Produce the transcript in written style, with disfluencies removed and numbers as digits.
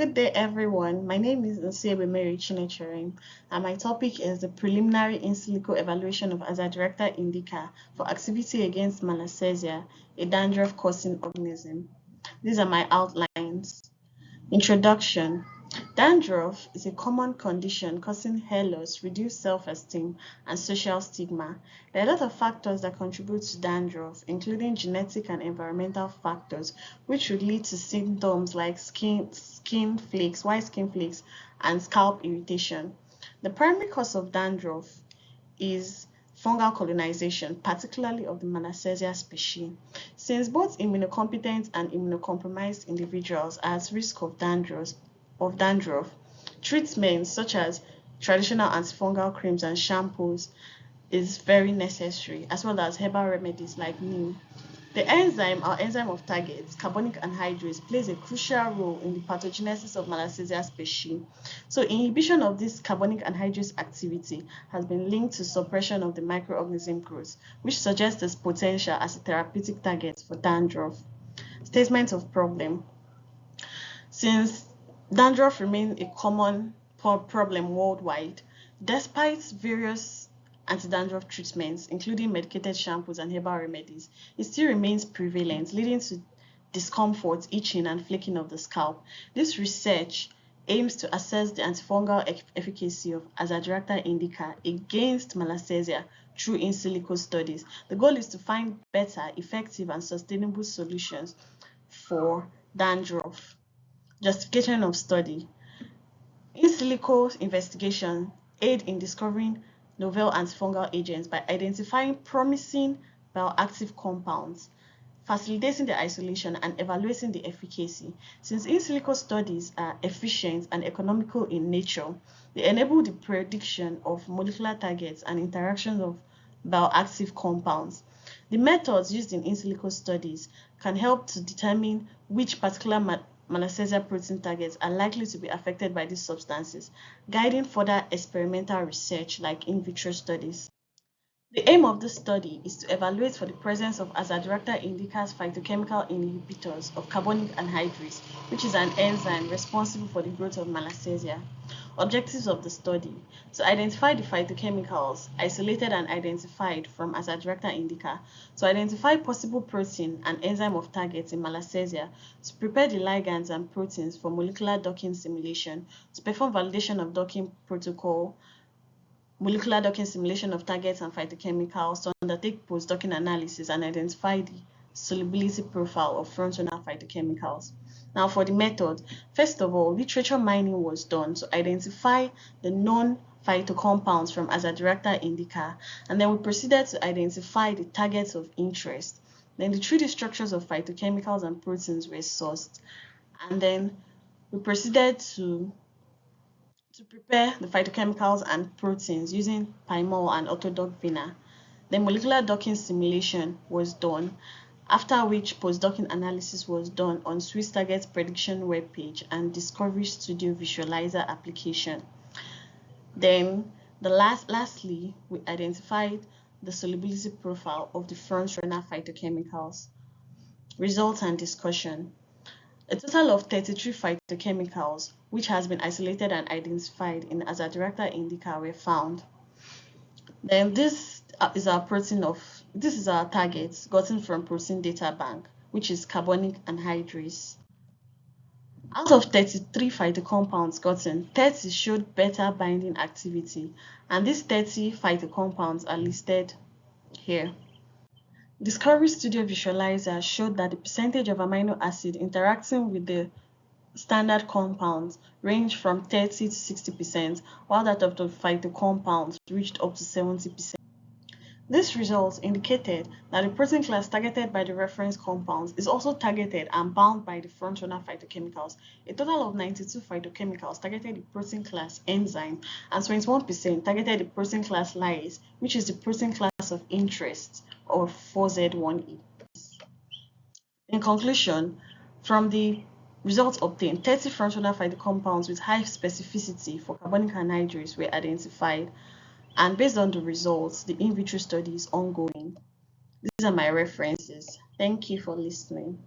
Good day, everyone. My name is In-Silico, and my topic is the preliminary In-Silico evaluation of Azadirachta Indica for activity against Malassezia, a dandruff-causing organism. These are my outlines. Introduction. Dandruff is a common condition causing hair loss, reduced self-esteem, and social stigma. There are a lot of factors that contribute to dandruff, including genetic and environmental factors, which would lead to symptoms like white skin flakes, and scalp irritation. The primary cause of dandruff is fungal colonization, particularly of the Malassezia species. Since both immunocompetent and immunocompromised individuals are at risk of dandruff, treatments such as traditional antifungal creams and shampoos is very necessary, as well as herbal remedies like neem. The enzyme or enzyme of target, carbonic anhydrase, plays a crucial role in the pathogenesis of Malassezia species. So inhibition of this carbonic anhydrase activity has been linked to suppression of the microorganism growth, which suggests its potential as a therapeutic target for dandruff. Statement of problem. Since dandruff remains a common problem worldwide, despite various anti-dandruff treatments, including medicated shampoos and herbal remedies, it still remains prevalent, leading to discomfort, itching, and flaking of the scalp. This research aims to assess the antifungal efficacy of Azadirachta Indica against Malassezia through in-silico studies. The goal is to find better, effective, and sustainable solutions for dandruff. Justification of study. In-silico investigation aid in discovering novel antifungal agents by identifying promising bioactive compounds, facilitating their isolation, and evaluating the efficacy. Since in-silico studies are efficient and economical in nature, they enable the prediction of molecular targets and interactions of bioactive compounds. The methods used in in-silico studies can help to determine which particular Malassezia protein targets are likely to be affected by these substances, guiding further experimental research like in vitro studies. The aim of this study is to evaluate for the presence of Azadirachta Indica's phytochemical inhibitors of carbonic anhydrase, which is an enzyme responsible for the growth of Malassezia. Objectives of the study: to identify the phytochemicals isolated and identified from Azadirachta Indica, to identify possible protein and enzyme of targets in Malassezia, to prepare the ligands and proteins for molecular docking simulation, to perform validation of docking protocol, molecular docking simulation of targets and phytochemicals, to undertake post-docking analysis and identify the solubility profile of frontrunner phytochemicals. Now for the method, first of all, literature mining was done to identify the known phytocompounds from Azadirachta Indica, and then we proceeded to identify the targets of interest. Then the 3D structures of phytochemicals and proteins were sourced, and then we proceeded to prepare the phytochemicals and proteins using PyMol and Autodock vina. The molecular docking simulation was done, after which post-docking analysis was done on SwissTargetPrediction webpage and Discovery Studio Visualizer application. Then, lastly, we identified the solubility profile of the frontrunner phytochemicals. Results and discussion. A total of 33 phytochemicals, which has been isolated and identified in Azadirachta Indica, were found. Then this is our target gotten from protein data bank, which is carbonic anhydrase. Out of 33 phytocompounds gotten, 30 showed better binding activity, and these 30 phytocompounds are listed here. Discovery Studio Visualizer showed that the percentage of amino acid interacting with the standard compounds ranged from 30 to 60%, while that of the phytocompounds reached up to 70%. This results indicated that the protein class targeted by the reference compounds is also targeted and bound by the frontrunner phytochemicals. A total of 92 phytochemicals targeted the protein class enzyme, and 21% targeted the protein class lyase, which is the protein class of interest, or 4Z1E. In conclusion, from the results obtained, 30 frontrunner phytocompounds with high specificity for carbonic anhydrase were identified, and based on the results, the in vitro study is ongoing. These are my references. Thank you for listening.